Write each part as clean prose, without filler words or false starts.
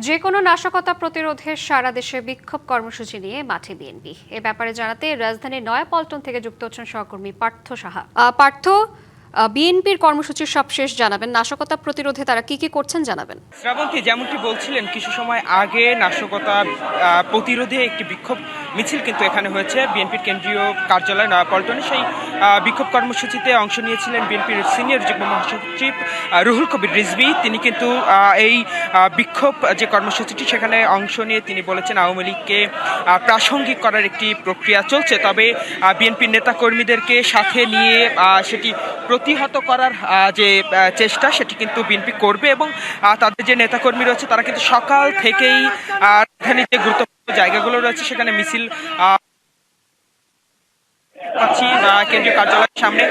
যে কোনো নাশকতা প্রতিরোধে সারা দেশে বিক্ষোভ কর্মসূচি নিয়ে মাঠে বিএনপি। এ ব্যাপারে জানাতে রাজধানীর নয়াপল্টন থেকে যুক্ত হচ্ছেন সহকর্মী পার্থ সাহা। পার্থ, বিএনপির কর্মসূচির সবশেষ জানাবেন, নাশকতা প্রতিরোধে তারা কি কি করছেন জানাবেন। শ্রাবন্তী, যেমনটি বলছিলেন কিছু সময় আগে, নাশকতা প্রতিরোধে একটি বিক্ষোভ মিছিল কিন্তু এখানে হয়েছে বিএনপির কেন্দ্রীয় কার্যালয় নয়াপল্টনে। সেই বিক্ষোভ কর্মসূচিতে অংশ নিয়েছিলেন বিএনপির সিনিয়র যুগ্ম মহাসচিব রুহুল কবির রিজভী। তিনি কিন্তু এই বিক্ষোভ যে কর্মসূচিটি সেখানে অংশ নিয়ে তিনি বলেছেন আওয়ামী লীগকে প্রাসঙ্গিক করার একটি প্রক্রিয়া চলছে, তবে বিএনপির নেতাকর্মীদেরকে সাথে নিয়ে সেটি প্রতিহত করার যে চেষ্টা সেটি কিন্তু বিএনপি করবে এবং তাদের যে নেতাকর্মী রয়েছে তারা কিন্তু সকাল থেকেই রাজধানীর যে গুরুত্বপূর্ণ জায়গাগুলো রয়েছে সেখানে মিছিল পাচ্ছি কেন্দ্রীয় কার্যালয়ের সামনে।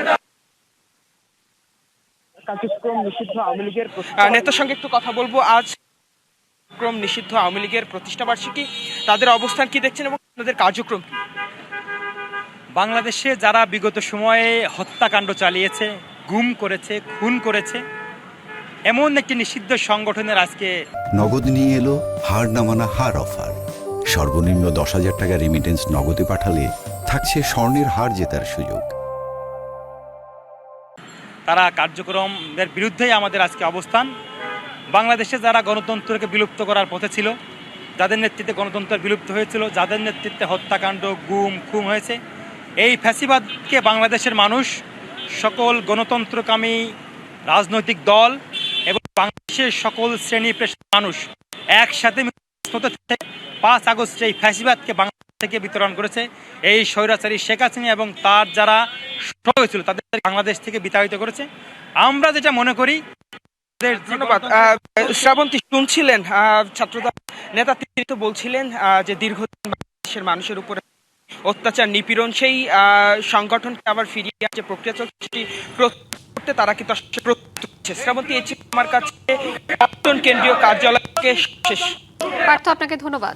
কার্যক্রম নিষিদ্ধ আওয়ামী লীগের নেতার সঙ্গে একটু কথা বলবো। আজ কার্যক্রম নিষিদ্ধ আওয়ামী লীগের প্রতিষ্ঠা বার্ষিকী, তাদের অবস্থান কি দেখছেন এবং তাদের কার্যক্রম কি? বাংলাদেশে যারা বিগত সময়ে হত্যাকাণ্ড চালিয়েছে, গুম করেছে, খুন করেছে, এমন একটি নিষিদ্ধ সংগঠনের আজকে নগদ নিয়ে এলো হার না মানা হার অফার। সর্বনিম্ন 10,000 টাকা রেমিটেন্স নগদে পাঠালে থাকছে স্বর্ণের হার জেতার সুযোগ। তারা কার্যক্রমের বিরুদ্ধেই আমাদের আজকে অবস্থান। বাংলাদেশে যারা গণতন্ত্রকে বিলুপ্ত করার পথে ছিল, যাদের নেতৃত্বে গণতন্ত্র বিলুপ্ত হয়েছিল, যাদের নেতৃত্বে হত্যাকাণ্ড, গুম, খুন হয়েছে, এই ফ্যাসিবাদকে বাংলাদেশের মানুষ, সকল গণতন্ত্রকামী রাজনৈতিক দল এবং বাংলাদেশের সকল শ্রেণী পেশার মানুষ একসাথে 5 আগস্ট এই ফ্যাসিবাদকে বাংলাদেশ থেকে বিতরণ করেছে। এই স্বৈরাচারী শেখ হাসিনা এবং তার যারা হয়েছিল তাদের বাংলাদেশ থেকে বিতাড়িত করেছে। আমরা যেটা মনে করি, ধন্যবাদ। শ্রাবন্তী, শুনছিলেন ছাত্রদল নেতা, তিনি তো বলছিলেন যে দীর্ঘদিন বাংলাদেশের মানুষের উপরে অত্যাচার, নিপীড়ন, সেই সংগঠনকে আবার ফিরিয়ে যে প্রক্রিয়া চলছে সেটি করতে তারা কিন্তু শ্রাবন্তী, এই ছিল আমার কাছে কেন্দ্রীয় কার্যালয়কে শেষ। পার্থ, আপনাকে ধন্যবাদ।